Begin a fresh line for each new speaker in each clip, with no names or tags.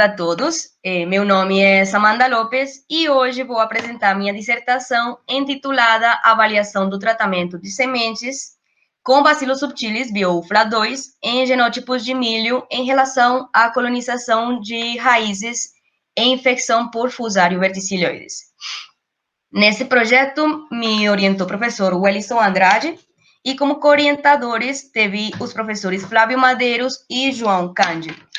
a todos, meu nome é Samantha Lopes e hoje vou apresentar minha dissertação intitulada Avaliação do tratamento de sementes com Bacillus subtilis biofla 2 em genótipos de milho em relação à colonização de raízes e infecção por Fusarium verticilioides. Nesse projeto me orientou o professor Wellington Andrade e como co-orientadores teve os professores Flávio Madeiros e João Cândido.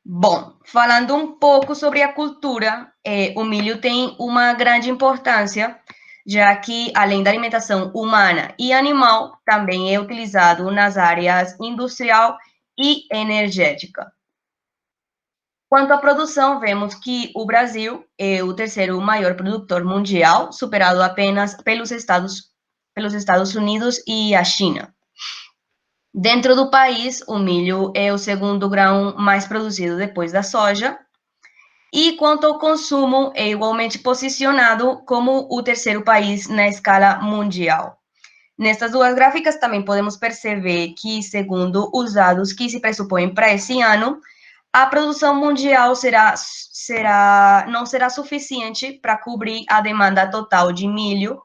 Bom, falando um pouco sobre a cultura, o milho tem uma grande importância, já que, além da alimentação humana e animal, também é utilizado nas áreas industrial e energética. Quanto à produção, vemos que o Brasil é o terceiro maior produtor mundial, superado apenas pelos Estados Unidos e a China. Dentro do país, o milho é o segundo grão mais produzido depois da soja. E quanto ao consumo, é igualmente posicionado como o terceiro país na escala mundial. Nestas duas gráficas também podemos perceber que, segundo os dados que se pressupõem para esse ano, a produção mundial não será suficiente para cobrir a demanda total de milho,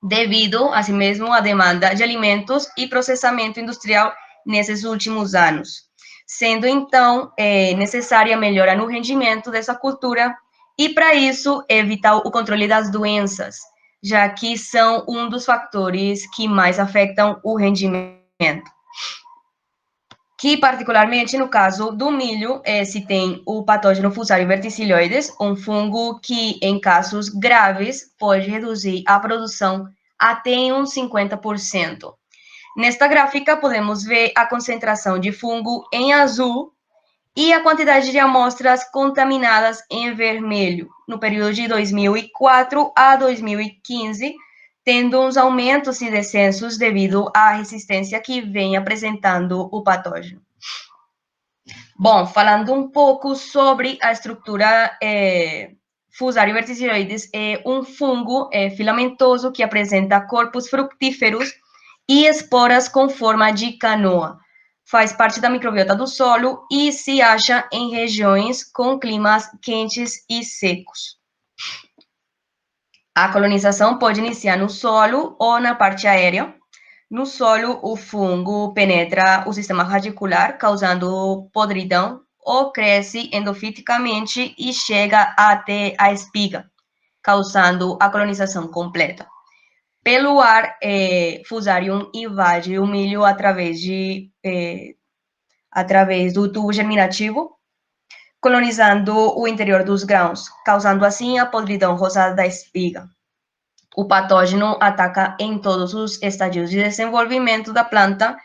devido, assim mesmo, à demanda de alimentos e processamento industrial nesses últimos anos, sendo, então, necessária melhora no rendimento dessa cultura e, para isso, evitar o controle das doenças, já que são um dos fatores que mais afetam o rendimento. Que, particularmente, no caso do milho, se tem o patógeno Fusarium verticilioides, um fungo que, em casos graves, pode reduzir a produção até uns 50%. Nesta gráfica, podemos ver a concentração de fungo em azul e a quantidade de amostras contaminadas em vermelho, no período de 2004 a 2015, tendo uns aumentos e descensos devido à resistência que vem apresentando o patógeno. Bom, falando um pouco sobre a estrutura, Fusarium verticilioides é um fungo filamentoso que apresenta corpos fructíferos e esporas com forma de canoa. Faz parte da microbiota do solo e se acha em regiões com climas quentes e secos. A colonização pode iniciar no solo ou na parte aérea. No solo, o fungo penetra o sistema radicular, causando podridão, ou cresce endofiticamente e chega até a espiga, causando a colonização completa. Pelo ar, Fusarium invade o milho através do tubo germinativo, colonizando o interior dos grãos, causando assim a podridão rosada da espiga. O patógeno ataca em todos os estádios de desenvolvimento da planta,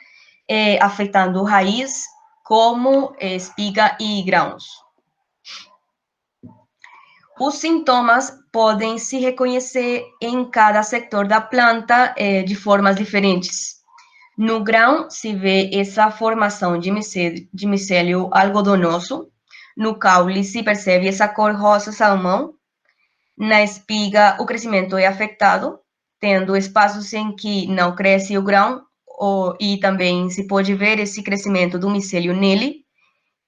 afetando raiz, como espiga e grãos. Os sintomas podem se reconhecer em cada setor da planta de formas diferentes. No grão, se vê essa formação de micélio algodonoso. No caule, se percebe essa cor rosa-salmão. Na espiga, o crescimento é afetado, tendo espaços em que não cresce o grão, e também se pode ver esse crescimento do micélio nele.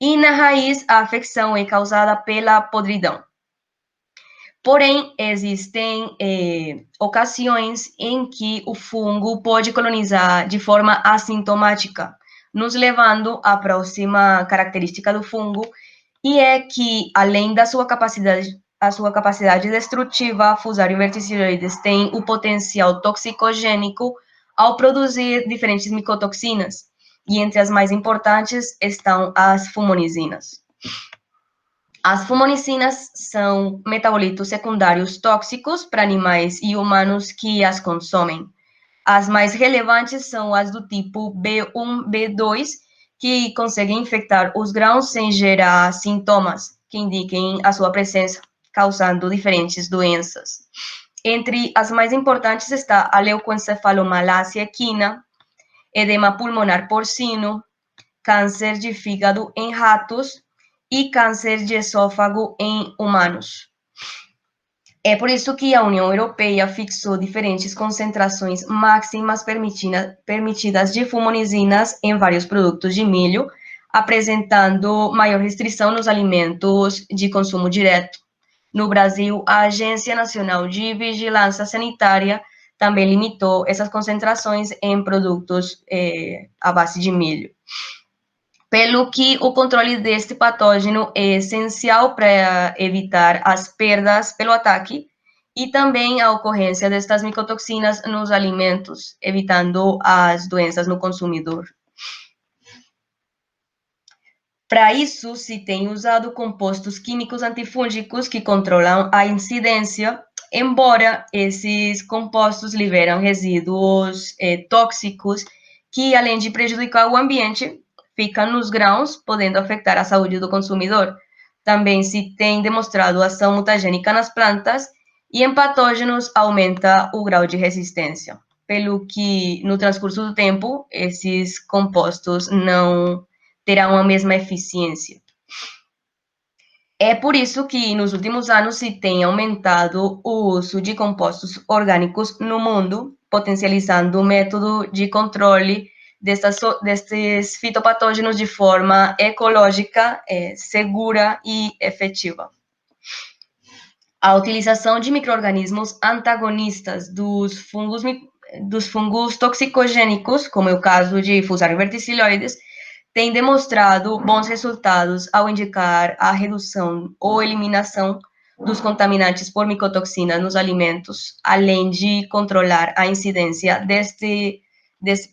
E na raiz, a afecção é causada pela podridão. Porém, existem ocasiões em que o fungo pode colonizar de forma assintomática, nos levando à próxima característica do fungo, e é que, além da sua capacidade destrutiva, Fusarium verticilioides tem o potencial toxicogênico ao produzir diferentes micotoxinas, e entre as mais importantes estão as fumonizinas. As fumonicinas são metabolitos secundários tóxicos para animais e humanos que as consomem. As mais relevantes são as do tipo B1, B2, que conseguem infectar os grãos sem gerar sintomas que indiquem a sua presença, causando diferentes doenças. Entre as mais importantes está a leucoencefalomalácia equina, edema pulmonar porcino, câncer de fígado em ratos e câncer de esôfago em humanos. É por isso que a União Europeia fixou diferentes concentrações máximas permitidas de fumonizinas em vários produtos de milho, apresentando maior restrição nos alimentos de consumo direto. No Brasil, a Agência Nacional de Vigilância Sanitária também limitou essas concentrações em produtos à base de milho. Pelo que o controle deste patógeno é essencial para evitar as perdas pelo ataque e também a ocorrência destas micotoxinas nos alimentos, evitando as doenças no consumidor. Para isso, se tem usado compostos químicos antifúngicos que controlam a incidência, embora esses compostos liberam resíduos tóxicos que, além de prejudicar o ambiente, ficam nos grãos, podendo afetar a saúde do consumidor. Também se tem demonstrado ação mutagênica nas plantas e em patógenos aumenta o grau de resistência, pelo que, no transcurso do tempo, esses compostos não terão a mesma eficiência. É por isso que, nos últimos anos, se tem aumentado o uso de compostos orgânicos no mundo, potencializando o método de controle destes fitopatógenos de forma ecológica, segura e efetiva. A utilização de micro-organismos antagonistas dos fungos toxicogênicos, como é o caso de Fusarium verticilloides, tem demonstrado bons resultados ao indicar a redução ou eliminação dos contaminantes por micotoxina nos alimentos, além de controlar a incidência deste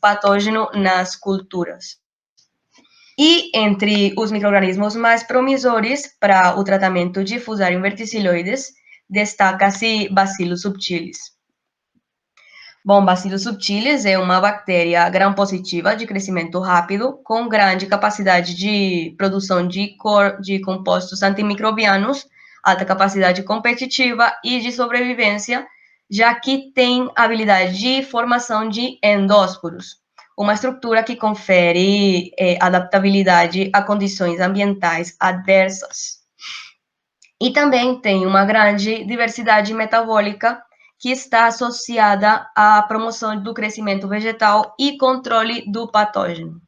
patógeno nas culturas. E entre os micro-organismos mais promissores para o tratamento de Fusarium verticilloides, destaca-se Bacillus subtilis. Bom, Bacillus subtilis é uma bactéria gram-positiva de crescimento rápido, com grande capacidade de produção de compostos antimicrobianos, alta capacidade competitiva e de sobrevivência, já que tem habilidade de formação de endósporos, uma estrutura que confere adaptabilidade a condições ambientais adversas. E também tem uma grande diversidade metabólica que está associada à promoção do crescimento vegetal e controle do patógeno.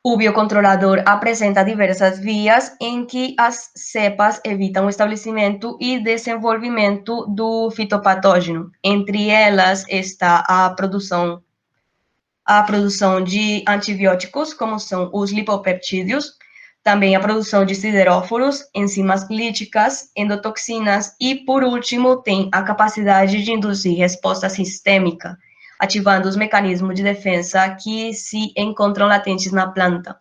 O biocontrolador apresenta diversas vias em que as cepas evitam o estabelecimento e desenvolvimento do fitopatógeno. Entre elas está a produção de antibióticos, como são os lipopeptídeos, também a produção de sideróforos, enzimas líticas, endotoxinas e, por último, tem a capacidade de induzir resposta sistêmica, ativando os mecanismos de defesa que se encontram latentes na planta.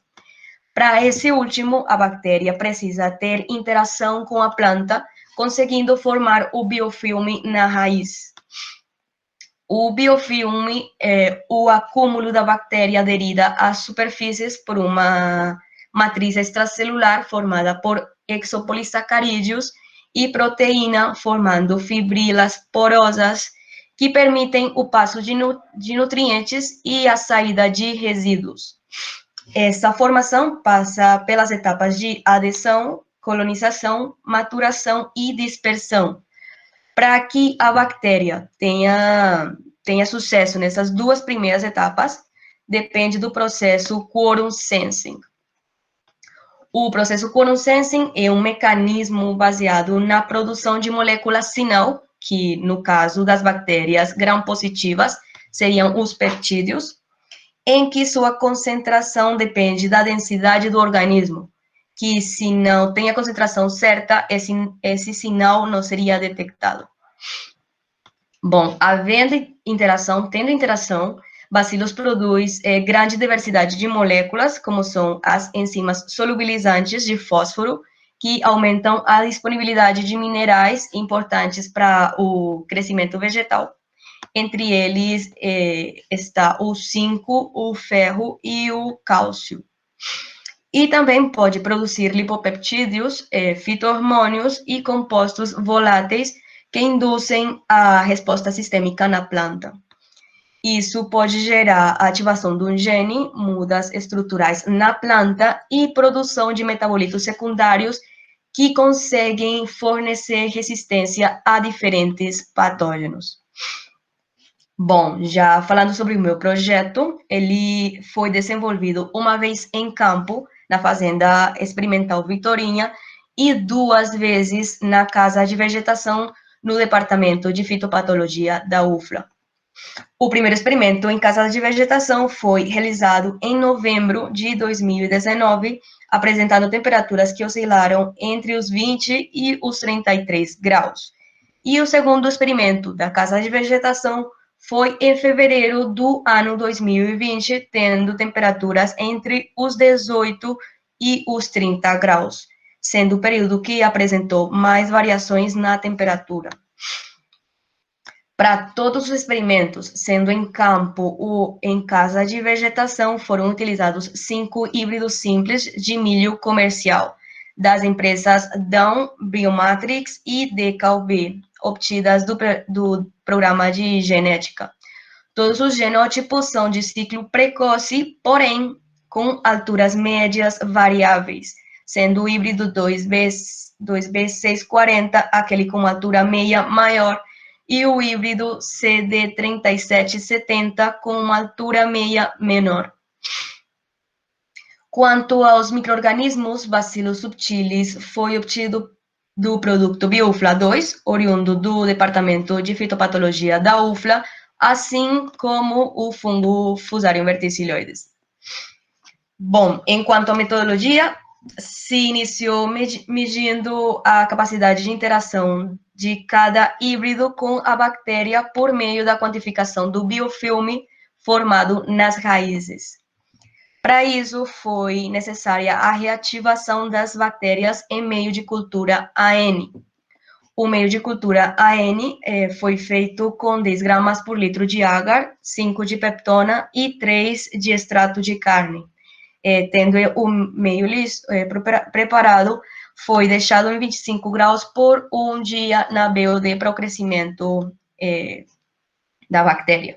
Para esse último, a bactéria precisa ter interação com a planta, conseguindo formar o biofilme na raiz. O biofilme é o acúmulo da bactéria aderida às superfícies por uma matriz extracelular formada por exopolissacarídeos e proteína, formando fibrilas porosas que permitem o passo de nutrientes e a saída de resíduos. Essa formação passa pelas etapas de adesão, colonização, maturação e dispersão. Para que a bactéria tenha sucesso nessas duas primeiras etapas, depende do processo quorum sensing. O processo quorum sensing é um mecanismo baseado na produção de moléculas sinal, que no caso das bactérias gram-positivas seriam os peptídeos, em que sua concentração depende da densidade do organismo, que se não tem a concentração certa, esse sinal não seria detectado. Bom, tendo interação, Bacillus produz grande diversidade de moléculas, como são as enzimas solubilizantes de fósforo, que aumentam a disponibilidade de minerais importantes para o crescimento vegetal. Entre eles está o zinco, o ferro e o cálcio. E também pode produzir lipopeptídeos, fito-hormônios e compostos voláteis que induzem a resposta sistêmica na planta. Isso pode gerar a ativação de um gene, mudas estruturais na planta e produção de metabolitos secundários que conseguem fornecer resistência a diferentes patógenos. Bom, já falando sobre o meu projeto, ele foi desenvolvido uma vez em campo, na Fazenda Experimental Vitorinha, e 2 vezes na Casa de Vegetação, no Departamento de Fitopatologia da UFLA. O primeiro experimento em Casa de Vegetação foi realizado em novembro de 2019, apresentando temperaturas que oscilaram entre os 20 e os 33 graus. E o segundo experimento da Casa de Vegetação foi em fevereiro do ano 2020, tendo temperaturas entre os 18 e os 30 graus, sendo o período que apresentou mais variações na temperatura. Para todos os experimentos, sendo em campo ou em casa de vegetação, foram utilizados 5 híbridos simples de milho comercial, das empresas Down Biomatrix e DKB, obtidas do programa de genética. Todos os genótipos são de ciclo precoce, porém com alturas médias variáveis, sendo o híbrido 2B640 aquele com altura meia maior e o híbrido CD3770 com uma altura meia menor. Quanto aos micro-organismos, Bacillus subtilis foi obtido do produto Biufla 2, oriundo do Departamento de Fitopatologia da UFLA, assim como o fungo Fusarium verticilioides. Bom, em quanto à metodologia, se iniciou medindo a capacidade de interação de cada híbrido com a bactéria por meio da quantificação do biofilme formado nas raízes. Para isso, foi necessária a reativação das bactérias em meio de cultura AN. O meio de cultura AN foi feito com 10 gramas por litro de agar, 5 de peptona e 3 de extrato de carne. Tendo o meio preparado, foi deixado em 25 graus por um dia na BOD para o crescimento da bactéria.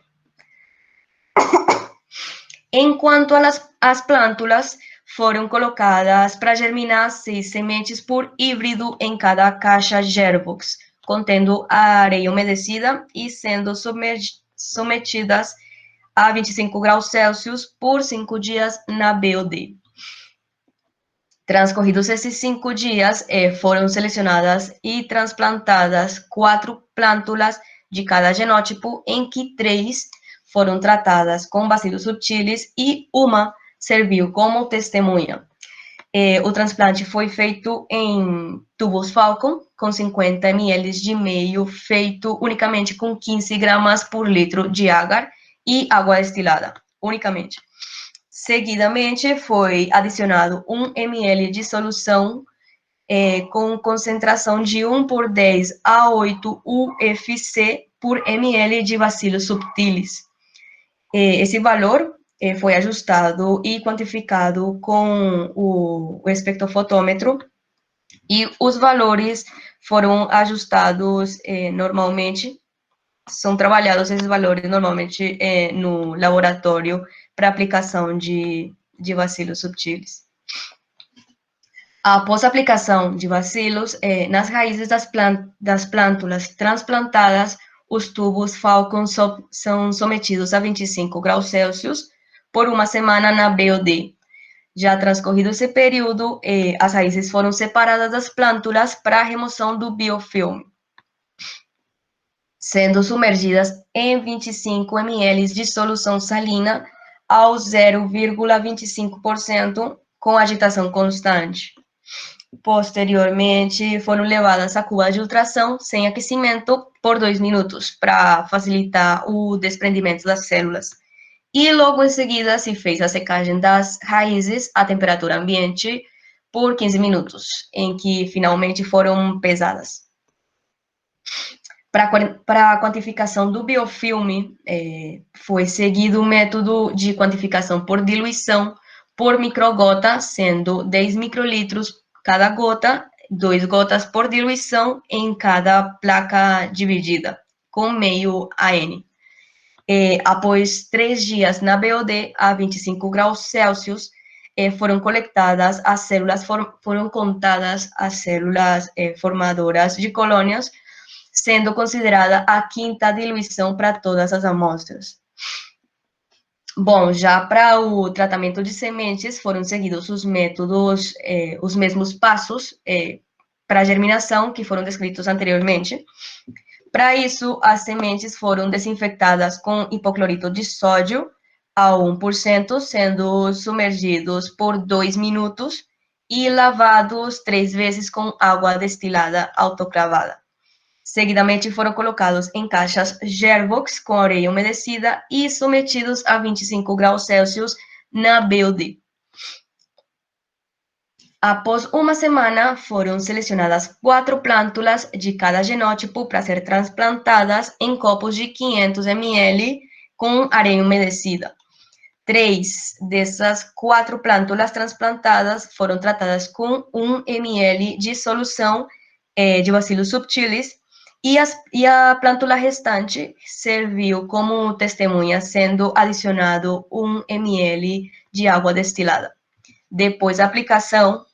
Enquanto as plântulas foram colocadas para germinar 6 sementes por híbrido em cada caixa Gerbox, contendo a areia umedecida e sendo submetidas a 25 graus Celsius por 5 dias na BOD. Transcorridos esses 5 dias, foram selecionadas e transplantadas 4 plântulas de cada genótipo, em que 3 foram tratadas com Bacillus subtilis e uma serviu como testemunha. O transplante foi feito em tubos Falcon, com 50 ml de meio, feito unicamente com 15 gramas por litro de agar e água destilada, unicamente. Seguidamente, foi adicionado 1 ml de solução com concentração de 1 por 10 a 8 UFC por ml de Bacillus subtilis. Esse valor foi ajustado e quantificado com o espectrofotômetro e os valores foram ajustados normalmente, são trabalhados esses valores normalmente no laboratório para aplicação de Bacillus subtilis. Após a aplicação de bacilos nas raízes das plântulas transplantadas, os tubos Falcon são sometidos a 25 graus Celsius por uma semana na BOD. Já transcorrido esse período, as raízes foram separadas das plântulas para a remoção do biofilme, sendo submergidas em 25 ml de solução salina ao 0,25% com agitação constante. Posteriormente, foram levadas à cuba de ultrassom sem aquecimento por 2 minutos, para facilitar o desprendimento das células. E logo em seguida se fez a secagem das raízes à temperatura ambiente por 15 minutos, em que finalmente foram pesadas. Para a quantificação do biofilme, foi seguido o método de quantificação por diluição por microgota, sendo 10 microlitros cada gota, 2 gotas por diluição em cada placa dividida, com meio AN. Após 3 dias na BOD, a 25 graus Celsius, foram coletadas as células, foram contadas as células formadoras de colônias, sendo considerada a quinta diluição para todas as amostras. Bom, já para o tratamento de sementes, foram seguidos os métodos, os mesmos passos para a germinação que foram descritos anteriormente. Para isso, as sementes foram desinfectadas com hipoclorito de sódio a 1%, sendo submergidos por 2 minutos e lavados 3 vezes com água destilada autoclavada. Seguidamente foram colocados em caixas Gervox com areia umedecida e submetidos a 25 graus Celsius na BUD. Após uma semana, foram selecionadas 4 plântulas de cada genótipo para ser transplantadas em copos de 500 ml com areia umedecida. 3 dessas 4 plântulas transplantadas foram tratadas com 1 ml de solução de Bacillus subtilis e a plântula restante serviu como testemunha, sendo adicionado 1 ml de água destilada. Depois da aplicação,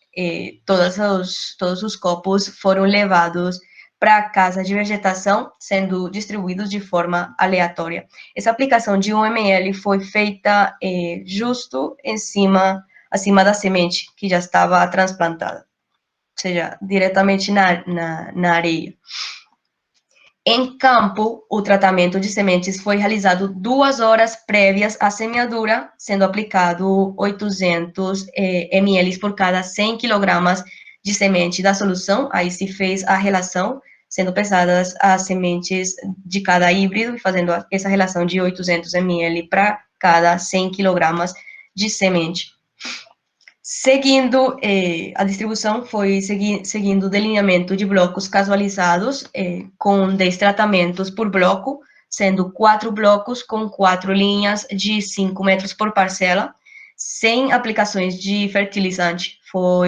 todos os copos foram levados para a casa de vegetação, sendo distribuídos de forma aleatória. Essa aplicação de 1 ml foi feita justo acima da semente que já estava transplantada, ou seja, diretamente na areia. Em campo, o tratamento de sementes foi realizado 2 horas prévias à semeadura, sendo aplicado 800 ml por cada 100 kg de semente da solução. Aí se fez a relação, sendo pesadas as sementes de cada híbrido, fazendo essa relação de 800 ml para cada 100 kg de semente. Seguindo, a distribuição foi seguindo o delineamento de blocos casualizados, com 10 tratamentos por bloco, sendo 4 blocos com 4 linhas de 5 metros por parcela, sem aplicações de fertilizante. Foram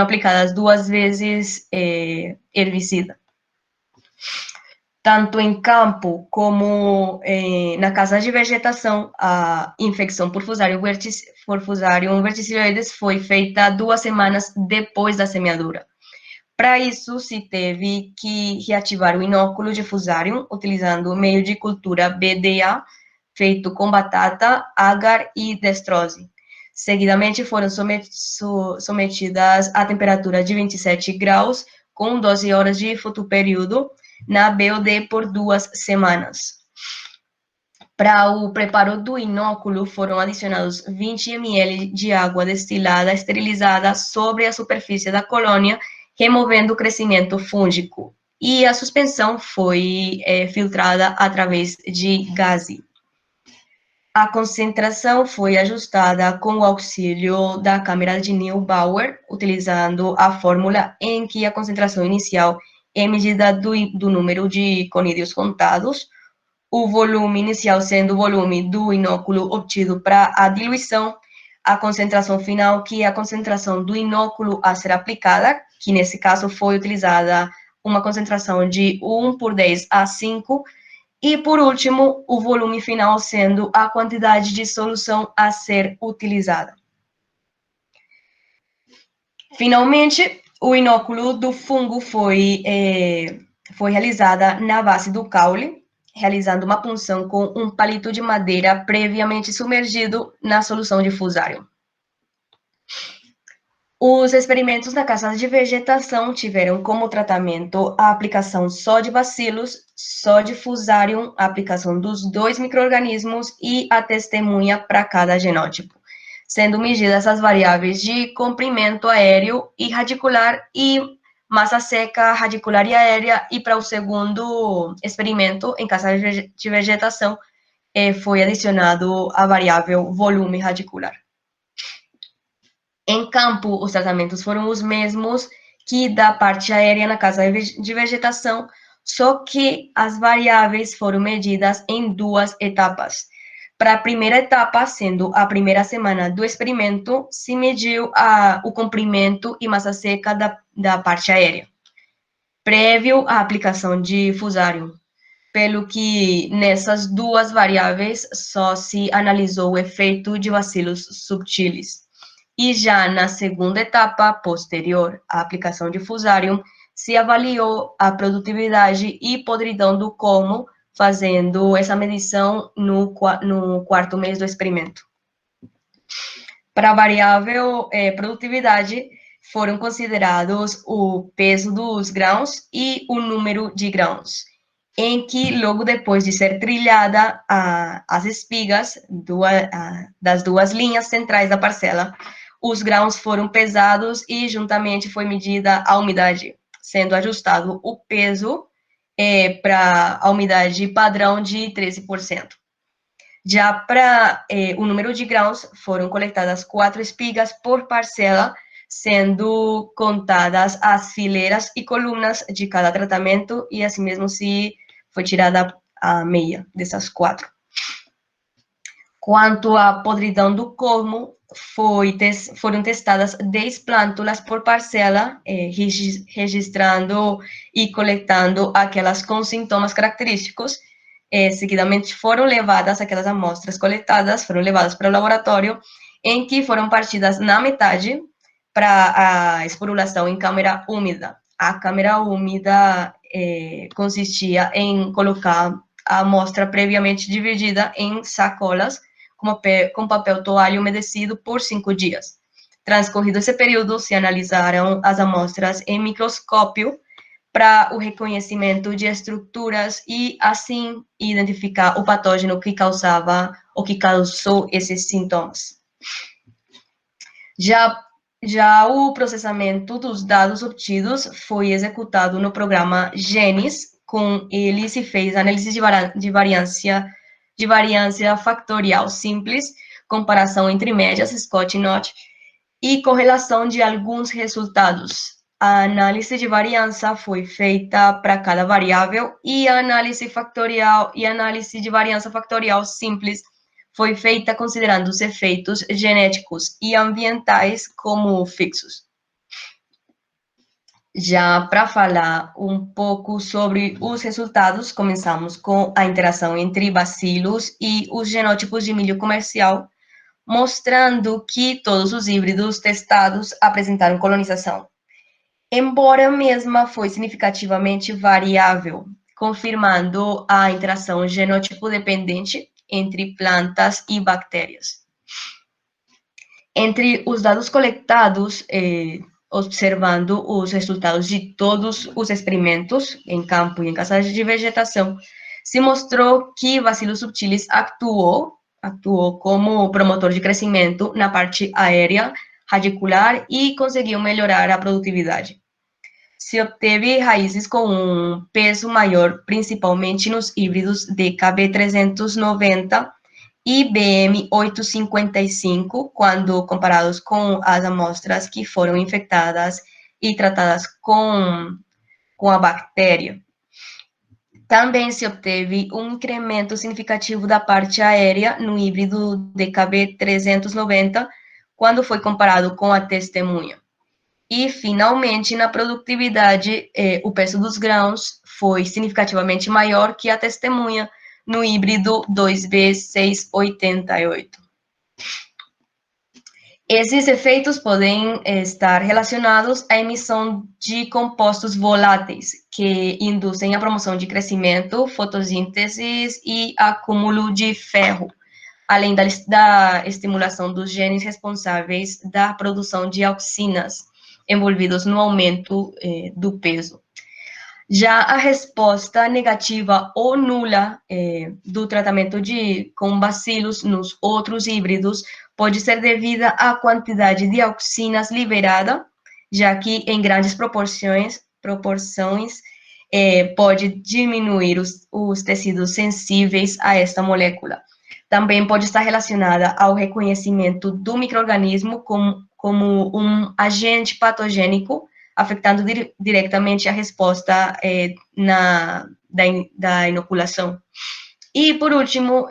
aplicadas 2 vezes herbicida. Tanto em campo como na casa de vegetação, a infecção por Fusarium verticilloides foi feita 2 semanas depois da semeadura. Para isso, se teve que reativar o inóculo de Fusarium, utilizando o meio de cultura BDA, feito com batata, agar e destrose. Seguidamente, foram submetidas a temperatura de 27 graus, com 12 horas de fotoperíodo, na BUD por 2 semanas. Para o preparo do inóculo, foram adicionados 20 ml de água destilada esterilizada sobre a superfície da colônia, removendo o crescimento fúngico. E a suspensão foi filtrada através de gaze. A concentração foi ajustada com o auxílio da câmera de Neubauer, utilizando a fórmula em que a concentração inicial é medida do número de conídeos contados, o volume inicial sendo o volume do inóculo obtido para a diluição, a concentração final, que é a concentração do inóculo a ser aplicada, que nesse caso foi utilizada uma concentração de 1/10⁵, e, por último, o volume final sendo a quantidade de solução a ser utilizada. Finalmente, o inóculo do fungo foi realizada na base do caule, realizando uma punção com um palito de madeira previamente submergido na solução de Fusarium. Os experimentos na casa de vegetação tiveram como tratamento a aplicação só de bacilos, só de Fusarium, a aplicação dos 2 micro-organismos e a testemunha para cada genótipo, sendo medidas as variáveis de comprimento aéreo e radicular e massa seca, radicular e aérea, e para o segundo experimento, em casa de vegetação, foi adicionado a variável volume radicular. Em campo, os tratamentos foram os mesmos que da parte aérea na casa de vegetação, só que as variáveis foram medidas em 2 etapas. Para a primeira etapa, sendo a primeira semana do experimento, se mediu o comprimento e massa seca da parte aérea, prévio à aplicação de Fusarium. pelo que nessas duas variáveis só se analisou o efeito de bacilos subtilis. E já na segunda etapa, posterior à aplicação de Fusarium, se avaliou a produtividade e podridão do colmo, fazendo essa medição no quarto mês do experimento. Para a variável produtividade, foram considerados o peso dos grãos e o número de grãos, em que, logo depois de ser trilhada as espigas das duas linhas centrais da parcela, os grãos foram pesados e, juntamente, foi medida a umidade, sendo ajustado o peso para a umidade padrão de 13%. Já para o número de grãos, foram coletadas 4 espigas por parcela, sendo contadas as fileiras e colunas de cada tratamento, e assim mesmo se foi tirada a meia dessas 4. Quanto à podridão do colmo, foram testadas 10 plântulas por parcela, registrando e coletando aquelas com sintomas característicos. Seguidamente foram levadas, aquelas amostras coletadas, foram levadas para o laboratório, em que foram partidas na metade para a esporulação em câmara úmida. A câmara úmida consistia em colocar a amostra previamente dividida em sacolas com papel toalha umedecido por 5 dias. Transcorrido esse período, se analisaram as amostras em microscópio para o reconhecimento de estruturas e, assim, identificar o patógeno que causou esses sintomas. Já o processamento dos dados obtidos foi executado no programa GENIS. Com ele se fez análise de variância factorial simples, comparação entre médias, Scott e Knott, e correlação de alguns resultados. A análise de variância foi feita para cada variável e a análise factorial e análise de variância factorial simples foi feita considerando os efeitos genéticos e ambientais como fixos. Já para falar um pouco sobre os resultados, começamos com a interação entre bacilos e os genótipos de milho comercial, mostrando que todos os híbridos testados apresentaram colonização, embora a mesma foi significativamente variável, confirmando a interação genótipo-dependente entre plantas e bactérias. Entre os dados coletados, observando os resultados de todos os experimentos em campo e em casas de vegetação, se mostrou que Bacillus subtilis actuou como promotor de crescimento na parte aérea, radicular, e conseguiu melhorar a produtividade. Se obteve raízes com um peso maior, principalmente nos híbridos DKB 390 e BM 855, quando comparados com as amostras que foram infectadas e tratadas com a bactéria. Também se obteve um incremento significativo da parte aérea no híbrido DKB 390, quando foi comparado com a testemunha. E, finalmente, na produtividade, o peso dos grãos foi significativamente maior que a testemunha no híbrido 2B688. Esses efeitos podem estar relacionados à emissão de compostos voláteis, que induzem a promoção de crescimento, fotossíntese e acúmulo de ferro, além da estimulação dos genes responsáveis da produção de auxinas, envolvidos no aumento do peso. Já a resposta negativa ou nula do tratamento com bacilos nos outros híbridos pode ser devida à quantidade de auxinas liberada, já que em grandes proporções pode diminuir os tecidos sensíveis a esta molécula. Também pode estar relacionada ao reconhecimento do micro-organismo como um agente patogênico, afetando diretamente a resposta da inoculação. E, por último,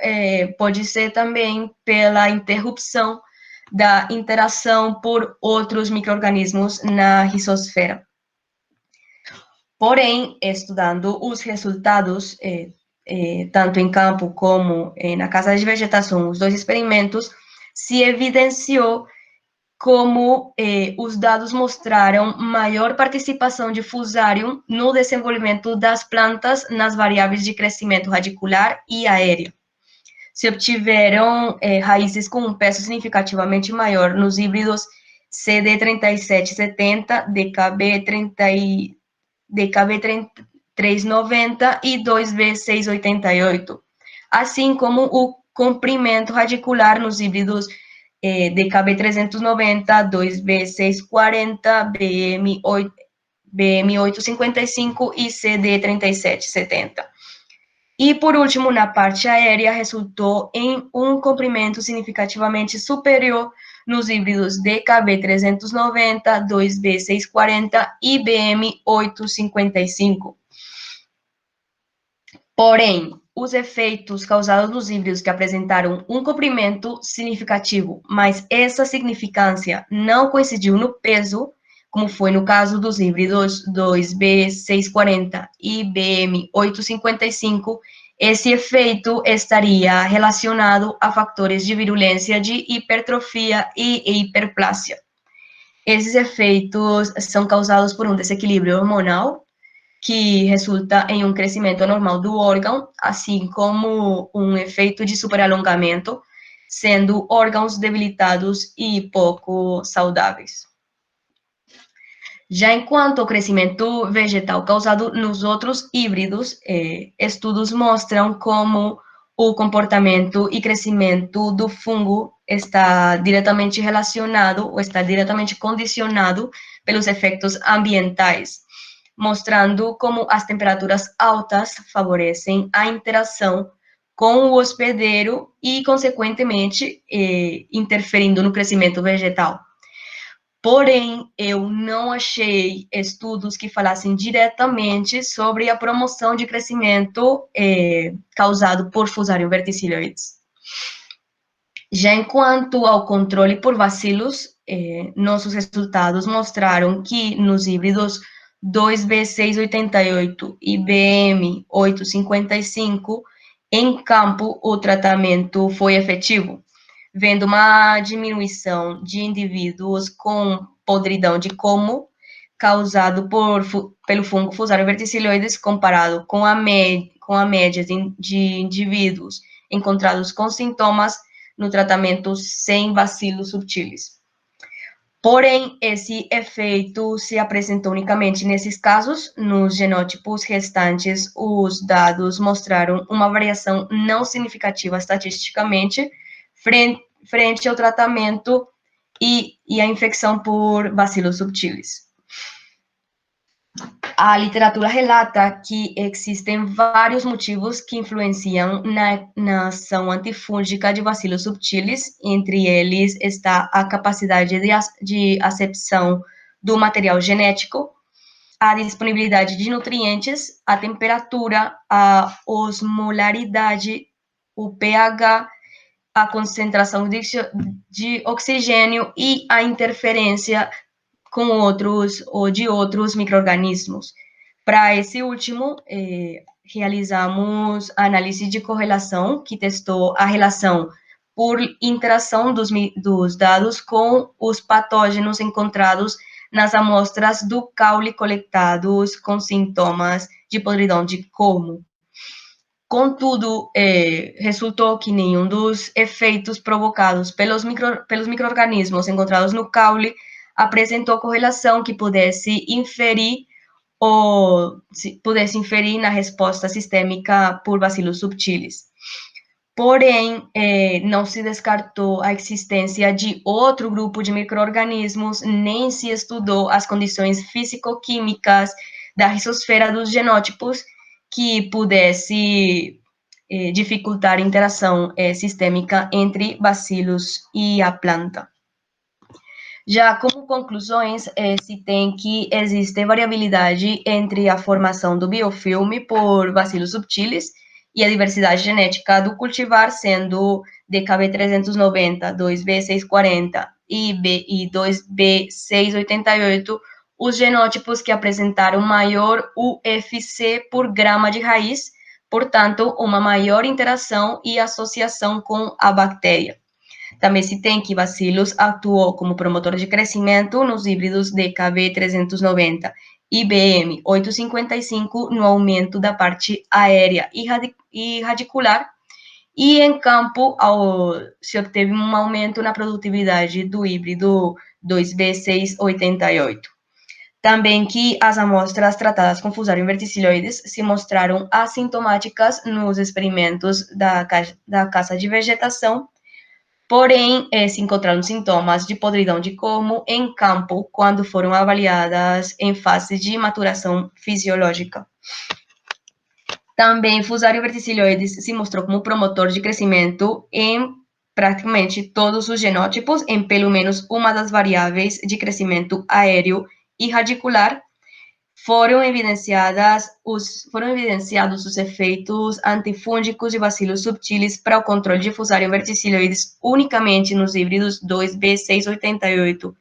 pode ser também pela interrupção da interação por outros micro-organismos na rizosfera. Porém, estudando os resultados tanto em campo como na casa de vegetação, os dois experimentos, se evidenciou como os dados mostraram maior participação de Fusarium no desenvolvimento das plantas nas variáveis de crescimento radicular e aéreo. Se obtiveram raízes com um peso significativamente maior nos híbridos CD3770, DKB390 e 2B688, assim como o comprimento radicular nos híbridos DKB390, 2B640, BM855 e CD3770. E, por último, na parte aérea, resultou em um comprimento significativamente superior nos híbridos DKB390, 2B640 e BM855. Porém, os efeitos causados nos híbridos que apresentaram um comprimento significativo, mas essa significância não coincidiu no peso, como foi no caso dos híbridos 2B640 e BM855, esse efeito estaria relacionado a fatores de virulência de hipertrofia e hiperplásia. Esses efeitos são causados por um desequilíbrio hormonal, que resulta em um crescimento anormal do órgão, assim como um efeito de superalongamento, sendo órgãos debilitados e pouco saudáveis. Já enquanto o crescimento vegetal causado nos outros híbridos, estudos mostram como o comportamento e crescimento do fungo está diretamente relacionado ou está diretamente condicionado pelos efeitos ambientais, mostrando como as temperaturas altas favorecem a interação com o hospedeiro e, consequentemente, interferindo no crescimento vegetal. Porém, eu não achei estudos que falassem diretamente sobre a promoção de crescimento causado por Fusarium verticilloides. Já enquanto ao controle por bacilos, nossos resultados mostraram que nos híbridos 2B688 e BM855, em campo, o tratamento foi efetivo, vendo uma diminuição de indivíduos com podridão de como, causado pelo fungo Fusarium verticilloides, comparado com a média de indivíduos encontrados com sintomas no tratamento sem bacilos subtilis. Porém, esse efeito se apresentou unicamente nesses casos. Nos genótipos restantes, os dados mostraram uma variação não significativa estatisticamente frente ao tratamento e a infecção por bacilos subtilis. A literatura relata que existem vários motivos que influenciam na ação antifúngica de bacilos subtilis, entre eles está a capacidade de acepção do material genético, a disponibilidade de nutrientes, a temperatura, a osmolaridade, o pH, a concentração de oxigênio e a interferência com outros ou de outros micro-organismos. Para esse último, realizamos a análise de correlação, que testou a relação por interação dos dados com os patógenos encontrados nas amostras do caule coletados com sintomas de podridão de como. Contudo, resultou que nenhum dos efeitos provocados pelos micro-organismos encontrados no caule apresentou correlação que pudesse inferir na resposta sistêmica por bacilos subtilis. Porém, não se descartou a existência de outro grupo de micro-organismos, nem se estudou as condições físico-químicas da rizosfera dos genótipos que pudesse dificultar a interação sistêmica entre bacilos e a planta. Já como conclusões, se tem que existe variabilidade entre a formação do biofilme por bacilos subtilis e a diversidade genética do cultivar, sendo DKB390, 2B640 e 2B688 os genótipos que apresentaram maior UFC por grama de raiz, portanto, uma maior interação e associação com a bactéria. Também se tem que Bacillus atuou como promotor de crescimento nos híbridos DKB390 e BM855 no aumento da parte aérea e radicular, e em campo se obteve um aumento na produtividade do híbrido 2B688. Também que as amostras tratadas com Fusarium verticilloides se mostraram assintomáticas nos experimentos da caça de vegetação, porém, se encontraram sintomas de podridão de colmo em campo quando foram avaliadas em fase de maturação fisiológica. Também, Fusarium verticilloides se mostrou como promotor de crescimento em praticamente todos os genótipos, em pelo menos uma das variáveis de crescimento aéreo e radicular. Foram evidenciados os efeitos antifúngicos de Bacillus subtilis para o controle de Fusarium verticilloides unicamente nos híbridos 2B688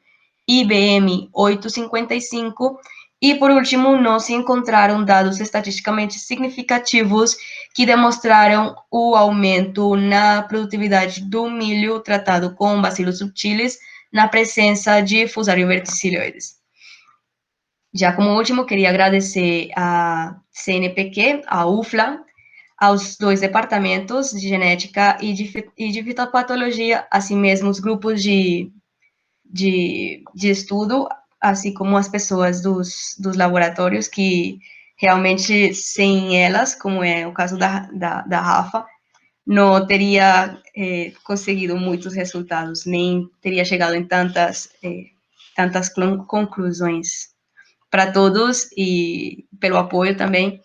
e BM855, e, por último, não se encontraram dados estatisticamente significativos que demonstraram o aumento na produtividade do milho tratado com Bacillus subtilis na presença de Fusarium verticilloides. Já como último, queria agradecer a CNPq, a UFLA, aos 2 departamentos de genética e de fitopatologia, assim mesmo os grupos de estudo, assim como as pessoas dos laboratórios, que realmente sem elas, como é o caso da Rafa, não teria conseguido muitos resultados, nem teria chegado em tantas conclusões. Para todos e pelo apoio também.